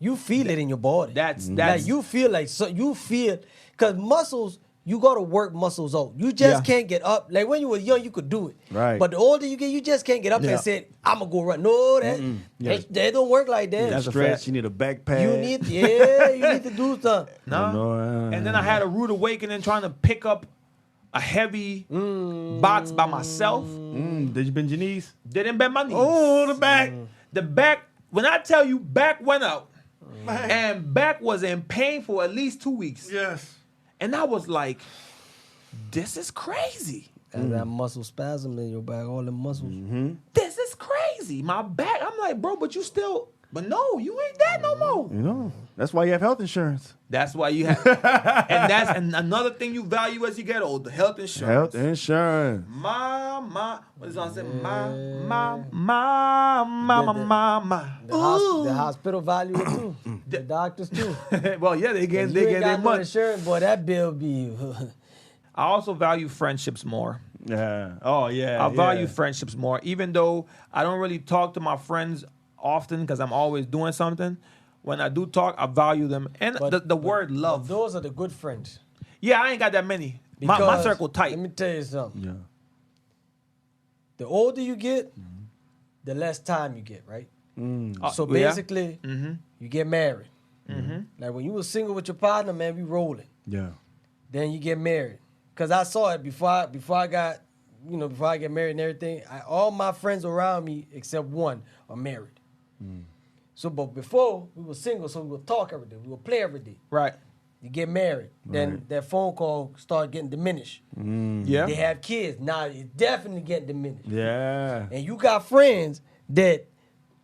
You feel it in your body. That's like you feel like because muscles. You gotta work muscles out. You just can't get up. Like when you were young, you could do it. Right. But the older you get, you just can't get up and say, "I'm gonna go run." No, that don't work like that. That's a stretch. You need a backpack. You need to do something. No. And then I had a rude awakening trying to pick up a heavy box by myself. Did you bend your knees? Didn't bend my knees. Oh, the back. The back, when I tell you back went out, and back was in pain for at least 2 weeks. Yes. And I was like, this is crazy. And that muscle spasm in your back, all the muscles. This is crazy. My back, I'm like, bro, but you still, but no, you ain't that no more. You know, that's why you have health insurance. That's why you have, and another thing you value as you get older, health insurance. Health insurance. What is it? I say, my. The hospital value it too. The doctors too. Well, yeah, they get their no money. insurance, boy, that bill be. I also value friendships more. Yeah. Oh, yeah. I value friendships more, even though I don't really talk to my friends often because I'm always doing something. When I do talk, I value them. And the word love. Those are the good friends. Yeah, I ain't got that many. My Because, circle tight. Let me tell you something. Yeah. The older you get, the less time you get, right? So Yeah. basically, you get married. Like when you were single with your partner, man, we rolling. Yeah. Then you get married. Cause I saw it before I get married and everything. All my friends around me except one are married. So, but before we were single, so we would talk every day, we would play every day. Right. You get married, then that phone call start getting diminished. Yeah. They have kids, now it's definitely getting diminished. Yeah. And you got friends that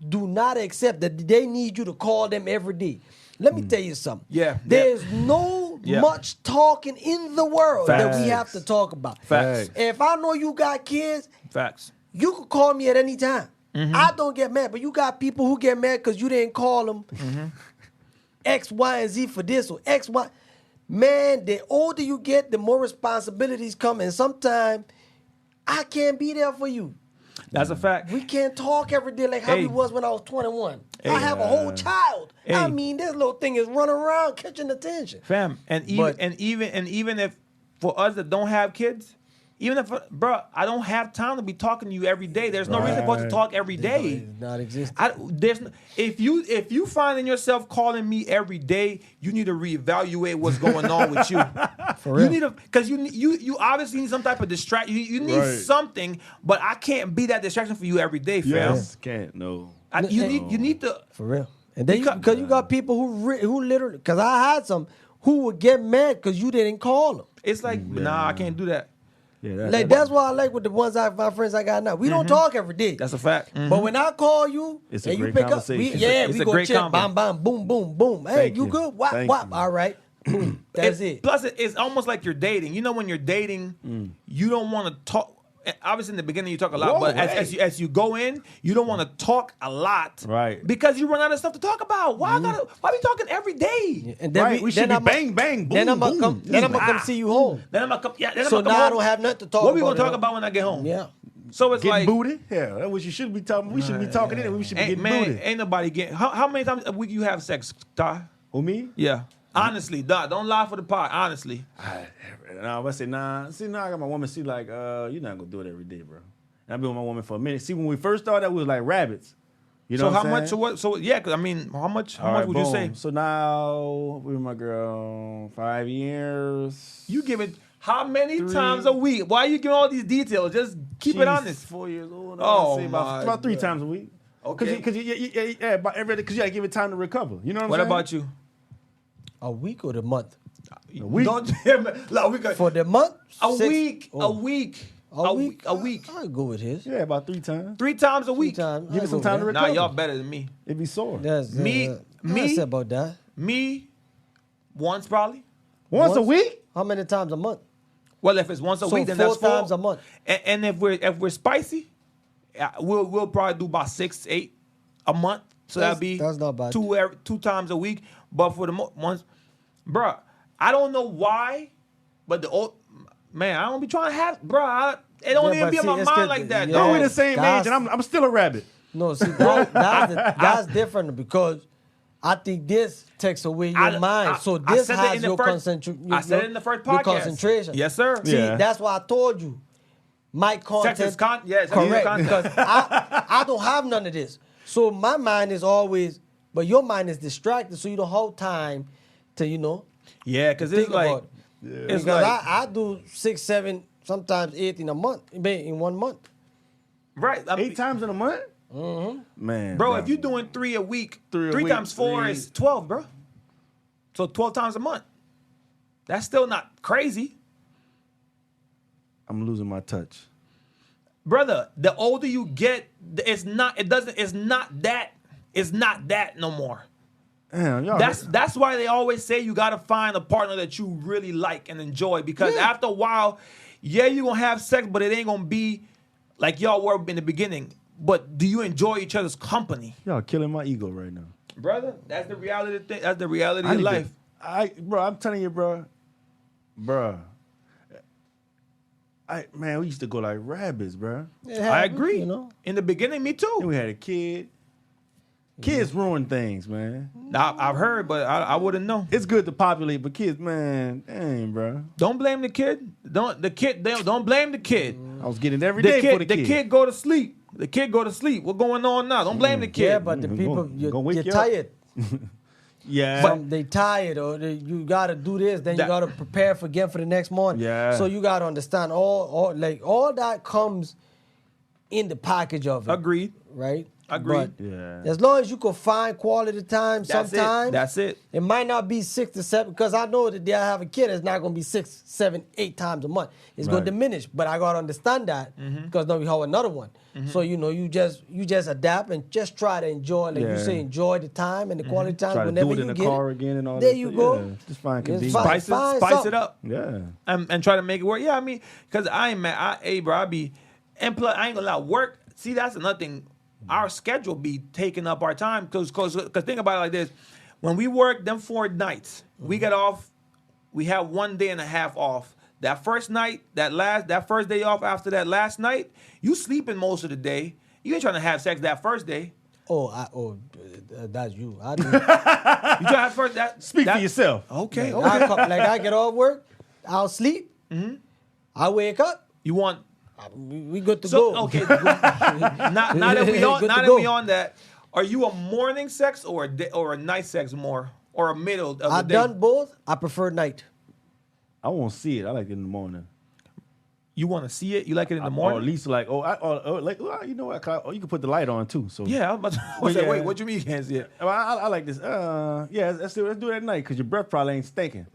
do not accept that they need you to call them every day. Let me tell you something. Yeah. There's no much talking in the world that we have to talk about. Facts. If I know you got kids, Facts. you can call me at any time. I don't get mad, but you got people who get mad because you didn't call them X, Y, and Z for this or X, Y. Man, the older you get, the more responsibilities come. And sometimes I can't be there for you. That's a fact. We can't talk every day like how we was when I was 21. I have a whole child. I mean, this little thing is running around catching attention. Fam, and even if for us that don't have kids, even if, bro, I don't have time to be talking to you every day. There's no reason for us to talk every day. It's not existing. If you finding yourself calling me every day, you need to reevaluate what's going on with you. For real. You need to, because you obviously need some type of distraction. You need something, but I can't be that distraction for you every day, fam. Yes. Can't. No. You need to. For real. And then because you got people who literally, because I had some who would get mad because you didn't call them. It's like, nah, I can't do that. Yeah. That's why I like with the ones my friends I got now. We don't talk every day. That's a fact. But when I call you It's and a you great pick up, conversation. It's we a go great check, combo. bam, bam, boom, boom, boom. Hey, Thank you you. good? Wop, Thank wop. you. All right. Boom. That's it. Plus, it's almost like you're dating. You know, when you're dating, you don't want to talk. Obviously, in the beginning, you talk a lot, Whoa, but hey. as you go in, you don't want to talk a lot, Right. Because you run out of stuff to talk about. Why we talking every day? And then Right. We should be bang, bang, boom, Then I'm boom. gonna come see you home. Then I'm gonna come. Yeah. Then So I'm gonna come now I home. don't have nothing to talk What about. we gonna talk at all. about when I get home? Yeah. So it's Getting like, booty? Yeah, that's what you should be talking. We should be talking in it. We should be ain't, getting man, booty. ain't nobody getting. How many times a week you have sex, Ty? Who, me? Yeah. Honestly, Doc, don't lie for the pot. Honestly. I say, nah. See, now I got my woman. She like, you're not gonna do it every day, bro. And I've been with my woman for a minute. See, when we first started, we was like rabbits. You know So what how I'm much? saying? So what? So yeah, because I mean, how much would you say? So now we with my girl 5 years. You give it how many 3. times a week? Why are you giving all these details? Just keep it She's honest. 4 years old. Oh, I say about 3 my times a week. Okay. Because you gotta give it time to recover. You know what I'm What saying? about you? A week or the month? A week. Don't like, we got For the month? a 6 week. Oh. A week. A week. I'll go with his. Yeah, about 3 times. 3 times a 3 week. times. Give I'll it some go time to with Nah, recover. y'all better than me. It be sore. that. Me- I said about that. Me, once probably. Once a week? How many times a month? Well, if it's once a week, then 4 that's 4 times a month. And if we're spicy, we'll probably do about 6, 8 a month. So that'd be that's not bad. 2 times a week. But for the ones, bruh, I don't know why, but the old man, I don't be trying to have, bruh. It don't even be in my mind like that. No, we're the same That's- age, and I'm still a rabbit. No, see, that's different because I think this takes away your mind. So I this said it has in the your first- concentration. I said it in the first Your podcast. concentration. Yes, sir. See, Yeah. that's why I told you. My content. Sex is yes, correct. content. Because I don't have none of this. So my mind is always, but your mind is distracted, so you don't have time to, Yeah, because it's think like, about it. it's Because like, I do 6, 7, sometimes 8 in a month, in 1 month. right. I mean, 8 times in a month? Mm-hmm. Man. bro, if you're doing 3 a week, 3 a 3 week, times 4 3. is 12, bro. So 12 times a month. That's still not crazy. I'm losing my touch. Brother, the older you get, it's not that no more. Damn, y'all. That's why they always say you gotta find a partner that you really like and enjoy. Because after a while, yeah, you're gonna have sex, but it ain't gonna be like y'all were in the beginning. But do you enjoy each other's company? Y'all killing my ego right now. Brother, that's the reality thing. That's the reality of life. Bro, I'm telling you, bro. Man, we used to go like rabbits, bro. I agree. In the beginning, me Then too. we had a kid. Kids ruin things, man. I've heard, but I wouldn't know. It's good to populate, but kids, man, dang, bro. Don't blame the kid. Don't blame the kid. I was getting it every day for the kid. The kid go to sleep. The kid go to sleep. What's going on now? Don't blame the kid. Yeah, but the people, gonna wake you're you up. tired. Yeah. Some they tired or you gotta do this, then you gotta prepare for the next morning. Yeah. So you gotta understand all that comes in the package of it. Agreed. Right? Agreed. But Yeah. as long as you can find quality time sometimes. That's it. It might not be 6 to 7 because I know that I have a kid. It's not gonna be 6, 7, 8 times a month. It's gonna Right. diminish. But I gotta understand that because now we have another one. So you just adapt and just try to enjoy, like you say, enjoy the time and the quality time. Try to whenever do it you in the get car it. again and all There that you stuff. go. Yeah. Just find It's convenience. fine. Spice something. it up. Yeah. And try to make it work. Yeah, I mean, because I ain't mad. Hey, bro, I be, and plus, I ain't gonna lie, work. See, that's another thing. Our schedule be taking up our time because think about it like this: when we work them 4 nights, we get off. We have 1 day and a half off. That first night, that first day off after that last night, you sleeping most of the day. You ain't trying to have sex that first day. That's you. I do. You try to have first that. Speak for yourself. Okay. I get off work, I'll sleep. I wake up. You want. We good to So go. okay, now that we on Good to now that go. we on that, are you a morning sex or a night sex more or a middle of the I've day? done both. I prefer night. I won't see it. I like it in the morning. You want to see it? You like it in the Or morning? at least like, you know what? You can put the light on too. So Yeah, I was about to say, Yeah. wait, what you mean you can't see it? I like this. Let's do it at night because your breath probably ain't stinking.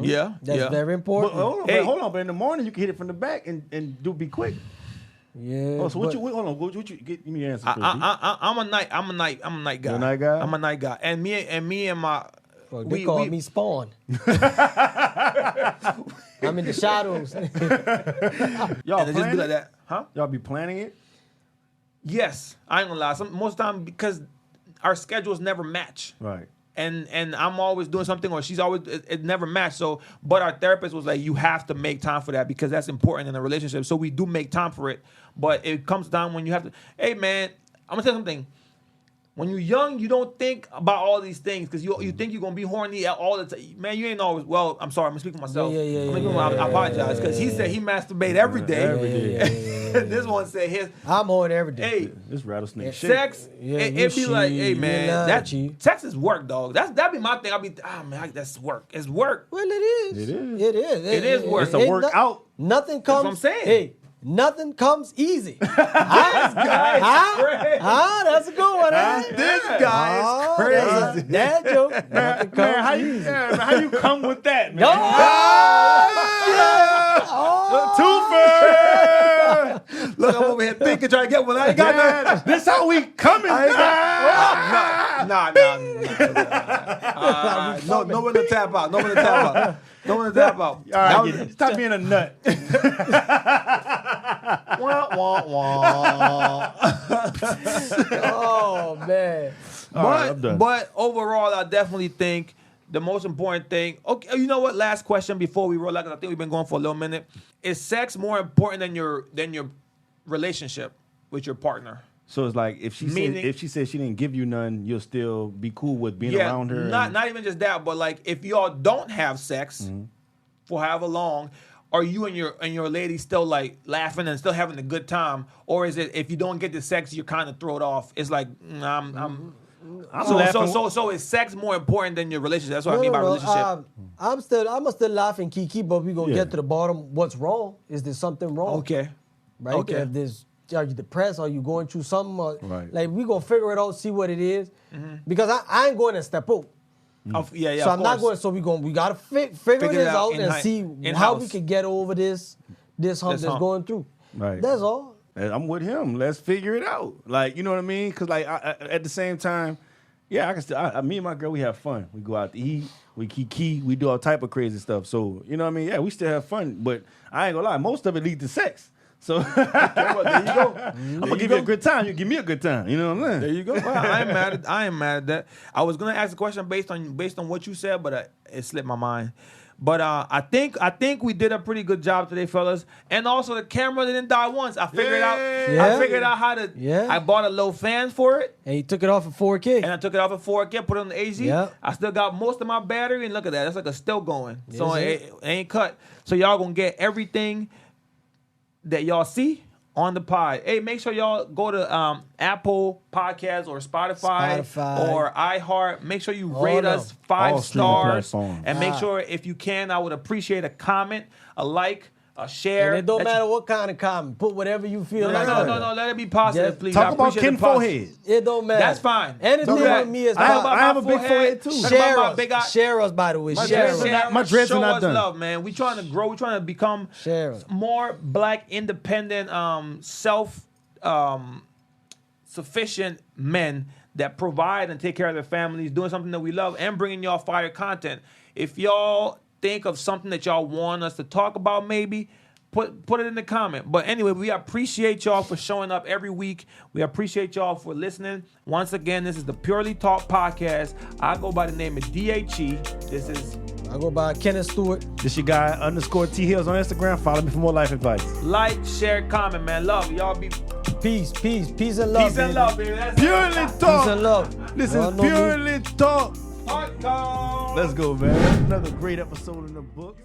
Yeah, That's yeah. very But important. hold on, but in the morning you can hit it from the back and be quick. Yeah. Oh, so but- what you give me your answer? Chris, I'm a night guy. You're a night guy? I'm a night guy, and me and my. Well, they call me Spawn. I'm in the shadows. Y'all and it just be planning like it? that, huh? Y'all be planning it? Yes, I ain't gonna lie. Most of the time because our schedules never match. Right. And I'm always doing something, or she's always it never matched. So, but our therapist was like, you have to make time for that because that's important in a relationship. So we do make time for it, but it comes down when you have to. Hey man, I'm gonna tell you something. When you're young, you don't think about all these things because you think you're gonna be horny all the time. Man, you ain't always. Well, I'm sorry, I'm speaking for myself. I apologize because he said he masturbate every day. Every day. This one said his. I'm on every day. Hey, This rattlesnake shit. sex, Yeah, it be you like, cheat, hey you man, lie, that cheat. sex is work, dog. That'd be my thing. I'd be, that's work. It's work. Well, it is. It is. It is. It is work. It's a ain't workout. Nothing comes. what I'm saying. Hey, nothing comes easy. This guy That's a good one. This guy is crazy. That joke. Nothing comes Man, easy. how you come with that, man? No. Twofer! Look, I'm over here thinking, trying to get one. I ain't got Man, nothing. this how we coming. Nah. I No one to tap out. No one to tap out. No one to tap out. All right, stop being a nut. Wah, wah, wah. Oh man. But overall, I definitely think the most important thing. Okay, you know what? Last question before we roll out, 'cause I think we've been going for a little minute. Is sex more important than your relationship with your partner? So it's like if she said she didn't give you none, you'll still be cool with being around her. Not even just that, but like if y'all don't have sex for however long, are you and your lady still like laughing and still having a good time, or is it if you don't get the sex, you kind of throw it off? It's like so is sex more important than your relationship? That's what I mean by relationship. I'm still laughing, Kiki, but we gonna get to the bottom. What's wrong? Is there something wrong? Okay. Right. Okay. If there's, are you depressed? Are you going through something? Right. Like we gonna figure it out, see what it is, because I ain't going to step out. Yeah. So I'm not going. So we gotta figure this out and see how we can get over this hump that's going through. Right. That's all. I'm with him. Let's figure it out. Like, you know what I mean? Because like at the same time, yeah, I can still. Me and my girl, we have fun. We go out to eat. We kiki. We do all type of crazy stuff. So you know what I mean? Yeah, we still have fun. But I ain't gonna lie. Most of it leads to sex. So well, there you go. I'm gonna give you a good time. You give me a good time. You know what I'm saying? There you go. Well, I ain't mad at that. I was gonna ask a question based on what you said, but it slipped my mind. But I think we did a pretty good job today, fellas. And also the camera didn't die once. I figured out how to. Yeah. I bought a low fan for it. And you took it off at 4K. And I took it off at 4K, put it on the AZ. Yep. I still got most of my battery, and look at that. That's like a still going. So it ain't cut. So y'all gonna get everything that y'all see on the pod. Hey, make sure y'all go to Apple Podcasts or Spotify or iHeart. Make sure you rate us 5 stars. And make sure, if you can, I would appreciate a comment, a like, a share. And it don't matter what kind of comment. Put whatever you feel like. No. Let it be positive, please. Talk about Ken forehead. It don't matter. That's fine. Anything with me is fine. I have a big forehead too. Share us, by the way. Share us. My dreads are not done. Love, man. We trying to grow. We trying to become more black, independent, sufficient men that provide and take care of their families, doing something that we love, and bringing y'all fire content. If y'all think of something that y'all want us to talk about, maybe put it in the comment. But anyway, we appreciate y'all for showing up every week. We appreciate y'all for listening. Once again, this is the Purely Talk Podcast. I go by the name of DHE. I go by Kenneth Stewart. This your guy _T Hills on Instagram. Follow me for more life advice. Like, share, comment, man. Love. Y'all be peace and love. Peace and love, baby. That's Purely Talk. Peace and love. This is Purely Talk. Talk. Let's go, man. Another great episode in the books.